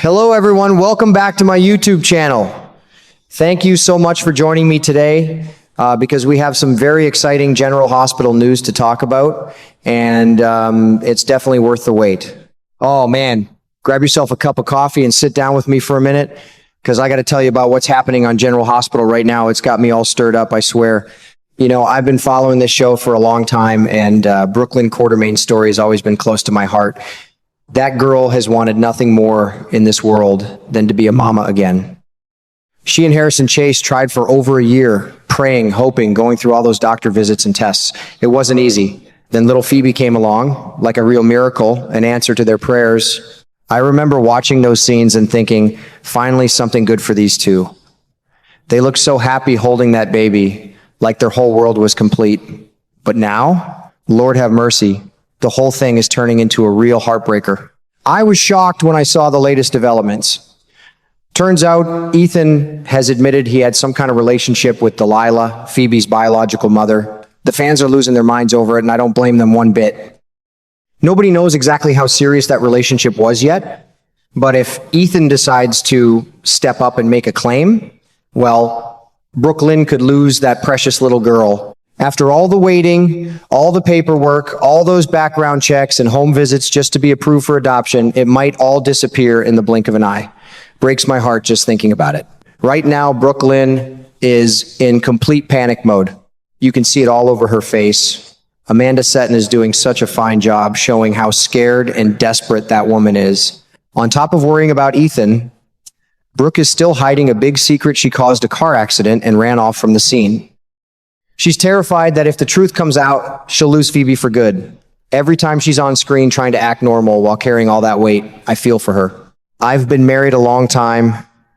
Hello everyone, welcome back to my YouTube channel. Thank you so much for joining me today because we have some very exciting General Hospital news to talk about, and it's definitely worth the wait. Oh man, grab yourself a cup of coffee and sit down with me for a minute because I got to tell you about what's happening on General Hospital right now. It's got me all stirred up, I swear. You know, I've been following this show for a long time, and Brooklyn Quartermain's story has always been close to my heart. That girl has wanted nothing more in this world than to be a mama again. She and Harrison Chase tried for over a year, praying, hoping, going through all those doctor visits and tests. It wasn't easy. Then little Phoebe came along, like a real miracle, an answer to their prayers. I remember watching those scenes and thinking, finally something good for these two. They looked so happy holding that baby, like their whole world was complete. But now, Lord have mercy, the whole thing is turning into a real heartbreaker. I was shocked when I saw the latest developments. Turns out Ethan has admitted he had some kind of relationship with Delilah, Phoebe's biological mother. The fans are losing their minds over it, and I don't blame them one bit. Nobody knows exactly how serious that relationship was yet, but if Ethan decides to step up and make a claim, well, Brooklyn could lose that precious little girl. After all the waiting, all the paperwork, all those background checks and home visits just to be approved for adoption, it might all disappear in the blink of an eye. Breaks my heart just thinking about it. Right now, Brooklyn is in complete panic mode. You can see it all over her face. Amanda Setton is doing such a fine job showing how scared and desperate that woman is. On top of worrying about Ethan, Brooke is still hiding a big secret. She caused a car accident and ran off from the scene. She's terrified that if the truth comes out, she'll lose Phoebe for good. Every time she's on screen trying to act normal while carrying all that weight, I feel for her. I've been married a long time,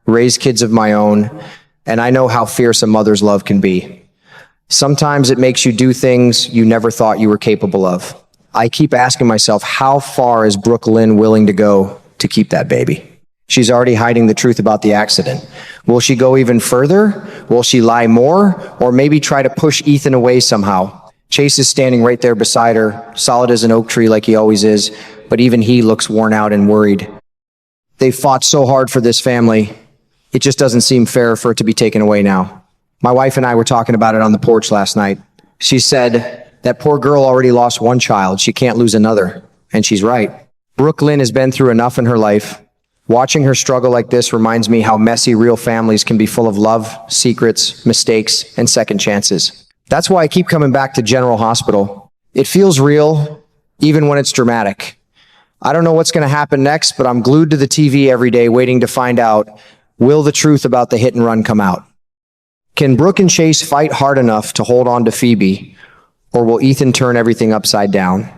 raised kids of my own, and I know how fierce a mother's love can be. Sometimes it makes you do things you never thought you were capable of. I keep asking myself, how far is Brooklyn willing to go to keep that baby? She's already hiding the truth about the accident. Will she go even further? Will she lie more? Or maybe try to push Ethan away somehow? Chase is standing right there beside her, solid as an oak tree like he always is, but even he looks worn out and worried. They fought so hard for this family. It just doesn't seem fair for it to be taken away now. My wife and I were talking about it on the porch last night. She said, that poor girl already lost one child. She can't lose another. And she's right. Brooklyn has been through enough in her life. Watching her struggle like this reminds me how messy real families can be, full of love, secrets, mistakes, and second chances. That's why I keep coming back to General Hospital. It feels real, even when it's dramatic. I don't know what's going to happen next, but I'm glued to the TV every day waiting to find out, will the truth about the hit and run come out? Can Brooke and Chase fight hard enough to hold on to Phoebe, or will Ethan turn everything upside down?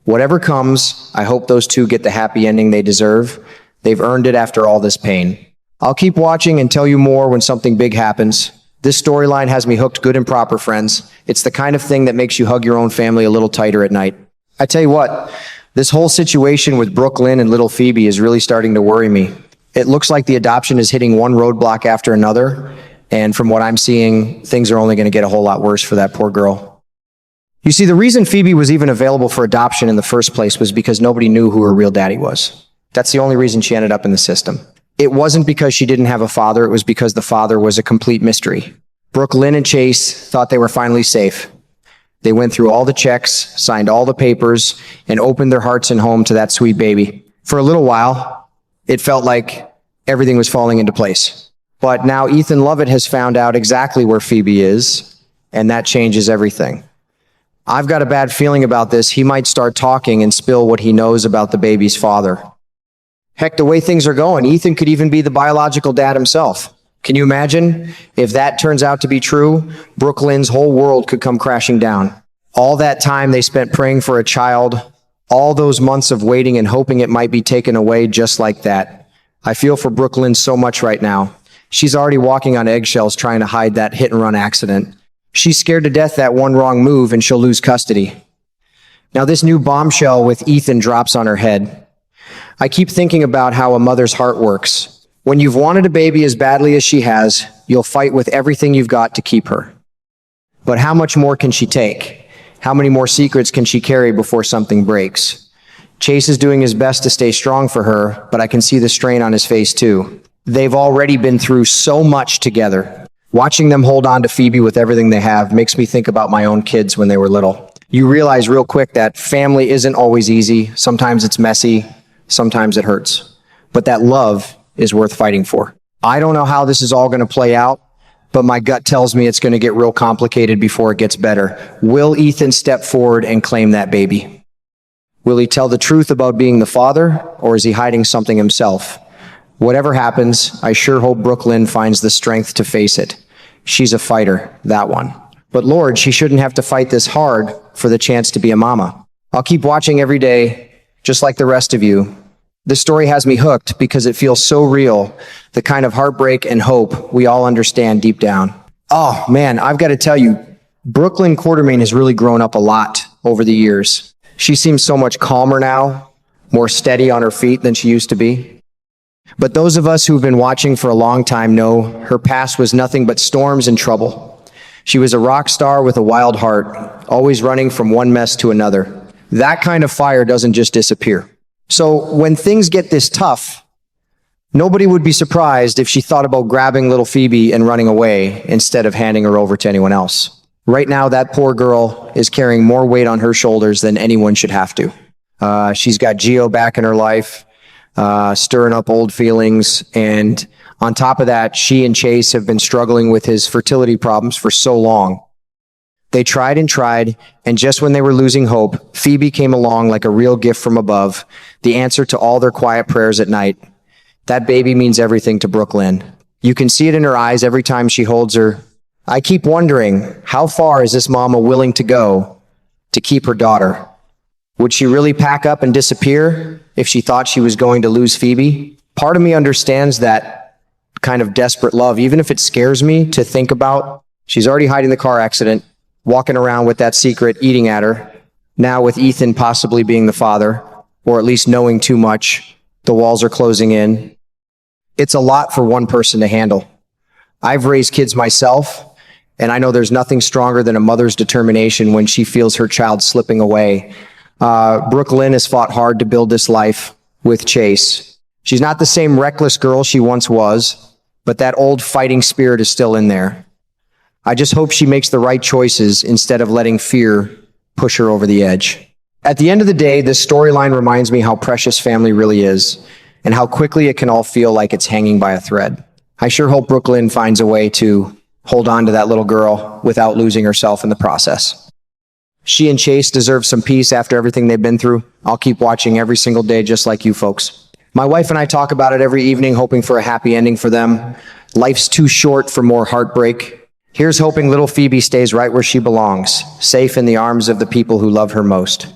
Whatever comes, I hope those two get the happy ending they deserve. They've earned it after all this pain. I'll keep watching and tell you more when something big happens. This storyline has me hooked good and proper, friends. It's the kind of thing that makes you hug your own family a little tighter at night. I tell you what, this whole situation with Brooklyn and little Phoebe is really starting to worry me. It looks like the adoption is hitting one roadblock after another, and from what I'm seeing, things are only going to get a whole lot worse for that poor girl. You see, the reason Phoebe was even available for adoption in the first place was because nobody knew who her real daddy was. That's the only reason she ended up in the system. It wasn't because she didn't have a father, it was because the father was a complete mystery. Brooklyn and Chase thought they were finally safe. They went through all the checks, signed all the papers, and opened their hearts and home to that sweet baby. For a little while, it felt like everything was falling into place. But now Ethan Lovett has found out exactly where Phoebe is, and that changes everything. I've got a bad feeling about this. He might start talking and spill what he knows about the baby's father. Heck, the way things are going, Ethan could even be the biological dad himself. Can you imagine? If that turns out to be true, Brooklyn's whole world could come crashing down. All that time they spent praying for a child, all those months of waiting and hoping it might be taken away just like that. I feel for Brooklyn so much right now. She's already walking on eggshells trying to hide that hit and run accident. She's scared to death that one wrong move and she'll lose custody. Now this new bombshell with Ethan drops on her head. I keep thinking about how a mother's heart works. When you've wanted a baby as badly as she has, you'll fight with everything you've got to keep her. But how much more can she take? How many more secrets can she carry before something breaks? Chase is doing his best to stay strong for her, but I can see the strain on his face too. They've already been through so much together. Watching them hold on to Phoebe with everything they have makes me think about my own kids when they were little. You realize real quick that family isn't always easy. Sometimes it's messy, sometimes it hurts. But that love is worth fighting for. I don't know how this is all going to play out, but my gut tells me it's going to get real complicated before it gets better. Will Ethan step forward and claim that baby? Will he tell the truth about being the father, or is he hiding something himself? Whatever happens, I sure hope Brooklyn finds the strength to face it. She's a fighter, that one. But Lord, she shouldn't have to fight this hard for the chance to be a mama. I'll keep watching every day, just like the rest of you. This story has me hooked because it feels so real, the kind of heartbreak and hope we all understand deep down. Oh man, I've got to tell you, Brooklyn Quartermain has really grown up a lot over the years. She seems so much calmer now, more steady on her feet than she used to be. But those of us who've been watching for a long time know her past was nothing but storms and trouble. She was a rock star with a wild heart, always running from one mess to another. That kind of fire doesn't just disappear. So when things get this tough, nobody would be surprised if she thought about grabbing little Phoebe and running away instead of handing her over to anyone else. Right now, that poor girl is carrying more weight on her shoulders than anyone should have to. She's got Gio back in her life, stirring up old feelings. And on top of that, she and Chase have been struggling with his fertility problems for so long. They tried, and just when they were losing hope, Phoebe came along like a real gift from above, the answer to all their quiet prayers at night. That baby means everything to Brooklyn. You can see it in her eyes every time she holds her. I keep wondering, how far is this mama willing to go to keep her daughter? Would she really pack up and disappear if she thought she was going to lose Phoebe? Part of me understands that kind of desperate love, even if it scares me to think about. She's already hiding the car accident, walking around with that secret eating at her. Now with Ethan possibly being the father, or at least knowing too much, the walls are closing in. It's a lot for one person to handle. I've raised kids myself, and I know there's nothing stronger than a mother's determination when she feels her child slipping away. Brooklyn has fought hard to build this life with Chase. She's not the same reckless girl she once was, but that old fighting spirit is still in there. I just hope she makes the right choices instead of letting fear push her over the edge. At the end of the day, this storyline reminds me how precious family really is, and how quickly it can all feel like it's hanging by a thread. I sure hope Brooklyn finds a way to hold on to that little girl without losing herself in the process. She and Chase deserve some peace after everything they've been through. I'll keep watching every single day just like you folks. My wife and I talk about it every evening, hoping for a happy ending for them. Life's too short for more heartbreak. Here's hoping little Phoebe stays right where she belongs, safe in the arms of the people who love her most.